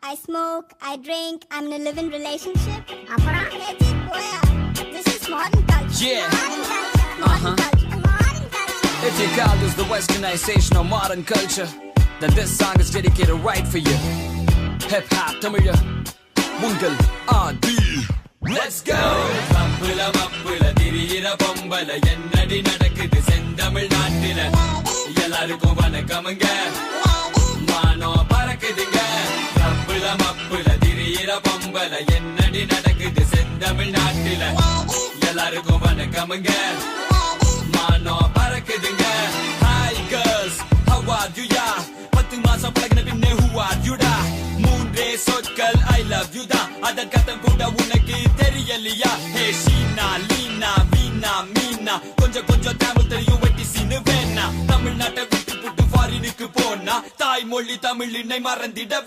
I smoke, I drink, I'm in a live-in relationship. Legit, boya. This is modern culture. Yeah. Modern culture. Modern culture. Modern culture. If you call this the westernization of modern culture, then this song is dedicated right for you. Hip hop, Tamil, Mungal, Adi. Let's go! மப்புல மப்புல திரியிற பொம்பல என்னடி நடக்குது செந்தமிழ் நாட்டில எல்லாருக்கும் வணக்கமுங்க மானோ பறக்குதுங்க மப்புல மப்புல திரியிற பொம்பல என்னடி நடக்குது செந்தமிழ் நாட்டில எல்லாருக்கும் வணக்கமுங்க மானோ பறக்குதுங்க Hi girls, how are you ya? 10 மாசம் பழகின பின்னே who are you da? மூன்றே சொற்கள் I love you da. அதன் கத்தம் கூட உனக்கு தெரியலையா? ஹே ஷீனா லீனா வீணா மீனா கொஞ்சம் கொஞ்சம் தமிழ் தெரியும் வெட்டி சீனு வேணா தமிழ்நாட்டை விட்டு புட்டு ஃபாரினுக்கு போனா தாய்மொழி தமிழினை மறந்திடவே